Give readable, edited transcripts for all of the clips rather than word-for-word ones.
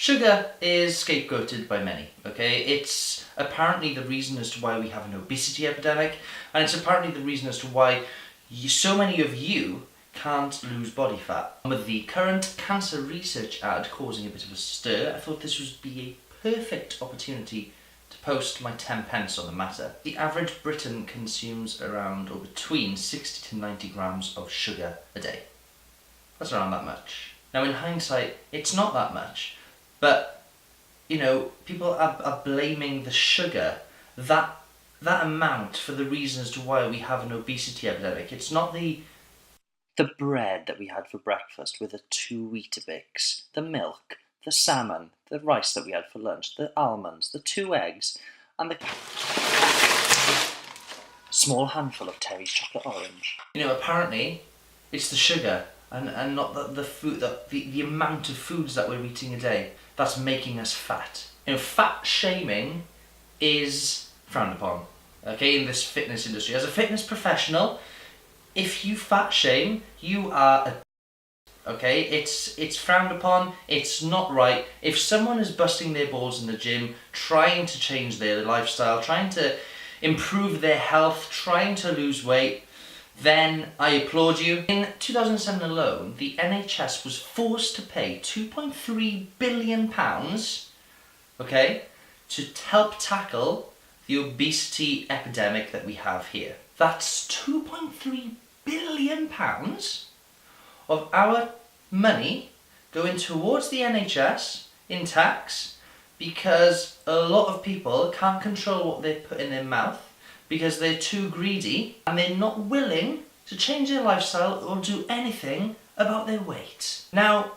Sugar is scapegoated by many, okay? It's apparently the reason as to why we have an obesity epidemic, and it's apparently the reason as to why so many of you can't lose body fat. With the current cancer research ad causing a bit of a stir, I thought this would be a perfect opportunity to post my 10 pence on the matter. The average Briton consumes around or between 60 to 90 grams of sugar a day. That's around that much. Now in hindsight, it's not that much. But, you know, people are blaming the sugar, that amount, for the reason as to why we have an obesity epidemic. It's not the bread that we had for breakfast with the 2 Weetabix, the milk, the salmon, the rice that we had for lunch, the almonds, the 2 eggs, and the small handful of Terry's chocolate orange. You know, apparently, it's the sugar and not the food, the amount of foods that we're eating a day that's making us fat. You know, fat shaming is frowned upon, okay, in this fitness industry. As a fitness professional, if you fat shame, you are a okay? It's frowned upon, it's not right. If someone is busting their balls in the gym, trying to change their lifestyle, trying to improve their health, trying to lose weight, then I applaud you. In 2007 alone, the NHS was forced to pay £2.3 billion, okay, to help tackle the obesity epidemic that we have here. That's £2.3 billion of our money going towards the NHS in tax, because a lot of people can't control what they put in their mouth because they're too greedy and they're not willing to change their lifestyle or do anything about their weight. Now,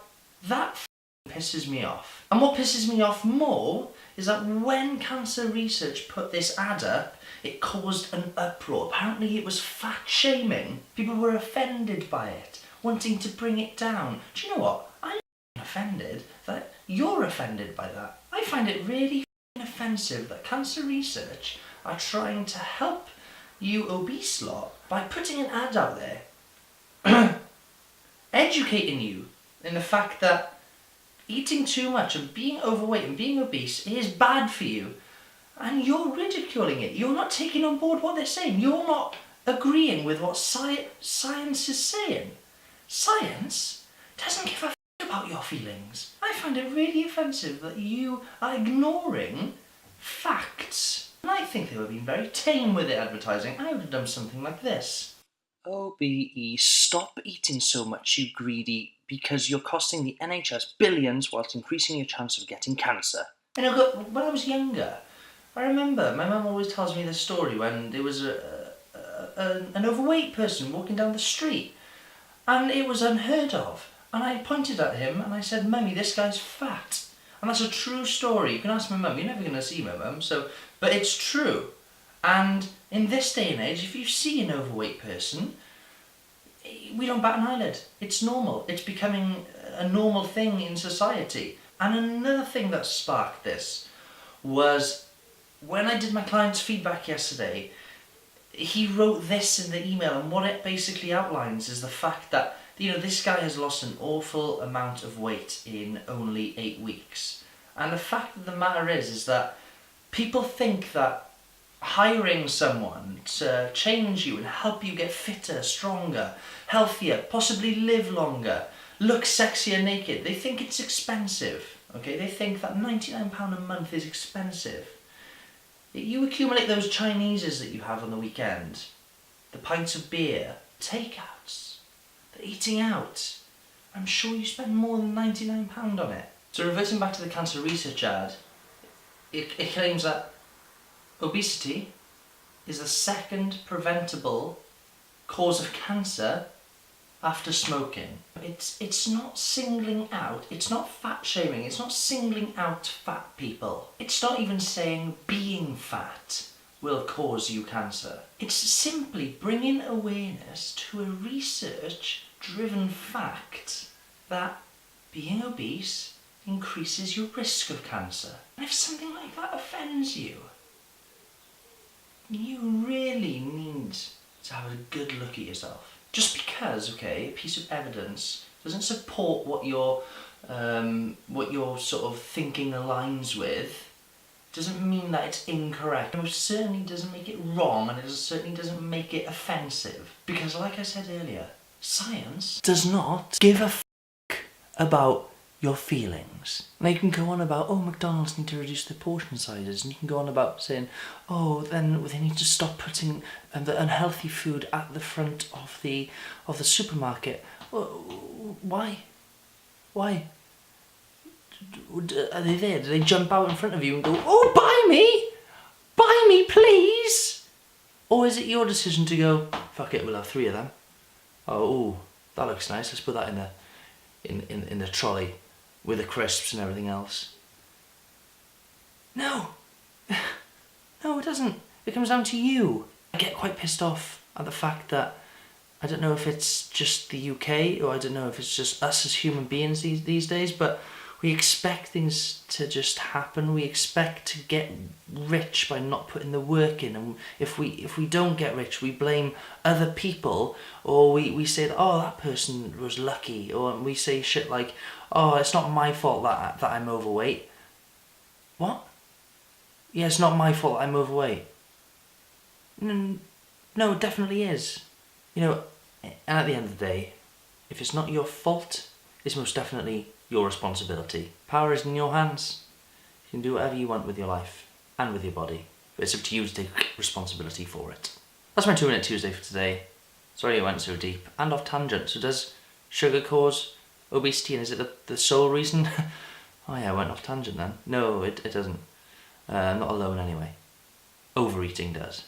that pisses me off. And what pisses me off more is that when cancer research put this ad up, it caused an uproar. Apparently it was fat shaming. People were offended by it, wanting to bring it down. Do you know what? I'm offended that you're offended by that. I find it really offensive that cancer research are trying to help you obese lot by putting an ad out there educating you in the fact that eating too much and being overweight and being obese is bad for you, and you're ridiculing it. You're not taking on board what they're saying. You're not agreeing with what science is saying. Science doesn't give a f*** about your feelings. I find it really offensive that you are ignoring facts. And I think they were being very tame with their advertising. I would have done something like this. OBE, stop eating so much, you greedy, because you're costing the NHS billions whilst increasing your chance of getting cancer. And when I was younger, I remember my mum always tells me this story when there was an overweight person walking down the street, and it was unheard of. And I pointed at him and I said, "Mummy, this guy's fat." And that's a true story. You can ask my mum. You're never going to see my mum, but it's true. And in this day and age, if you see an overweight person, we don't bat an eyelid. It's normal. It's becoming a normal thing in society. And another thing that sparked this was when I did my client's feedback yesterday, he wrote this in the email, and what it basically outlines is the fact that, you know, this guy has lost an awful amount of weight in only 8 weeks. And the fact of the matter is that people think that hiring someone to change you and help you get fitter, stronger, healthier, possibly live longer, look sexier naked, they think it's expensive, okay? They think that £99 a month is expensive. You accumulate those Chineses that you have on the weekend, the pints of beer, takeouts, the eating out. I'm sure you spend more than £99 on it. So reverting back to the cancer research ad, it claims that obesity is the second preventable cause of cancer after smoking. It's not singling out, it's not fat shaming, it's not singling out fat people. It's not even saying being fat will cause you cancer. It's simply bringing awareness to a research-driven fact that being obese increases your risk of cancer. And if something like that offends you, you really need to have a good look at yourself. Just because, okay, a piece of evidence doesn't support what your sort of thinking aligns with, doesn't mean that it's incorrect. It certainly doesn't make it wrong, and it certainly doesn't make it offensive. Because like I said earlier, science does not give a about your feelings. Now you can go on about, oh, McDonald's need to reduce their portion sizes, and you can go on about saying, oh, then they need to stop putting the unhealthy food at the front of the supermarket. Well, why? Why? Are they there? Do they jump out in front of you and go, oh, buy me, please? Or is it your decision to go, fuck it, we'll have 3 of them. Oh, ooh, that looks nice. Let's put that in the trolley with the crisps and everything else. No, no, it doesn't. It comes down to you. I get quite pissed off at the fact that I don't know if it's just the UK, or I don't know if it's just us as human beings these days, but we expect things to just happen. We expect to get rich by not putting the work in, and if we don't get rich, we blame other people, or we say that, oh, that person was lucky, or we say shit like, oh, it's not my fault that I'm overweight. What? Yeah, it's not my fault I'm overweight. No, it definitely is. You know, and at the end of the day, if it's not your fault, it's most definitely your responsibility. Power is in your hands. You can do whatever you want with your life and with your body, but it's up to you to take responsibility for it. That's my 2-Minute Tuesday for today. Sorry I went so deep and off tangent. So does sugar cause obesity, and is it the sole reason? Oh yeah, I went off tangent then. No, it doesn't. Not alone anyway. Overeating does.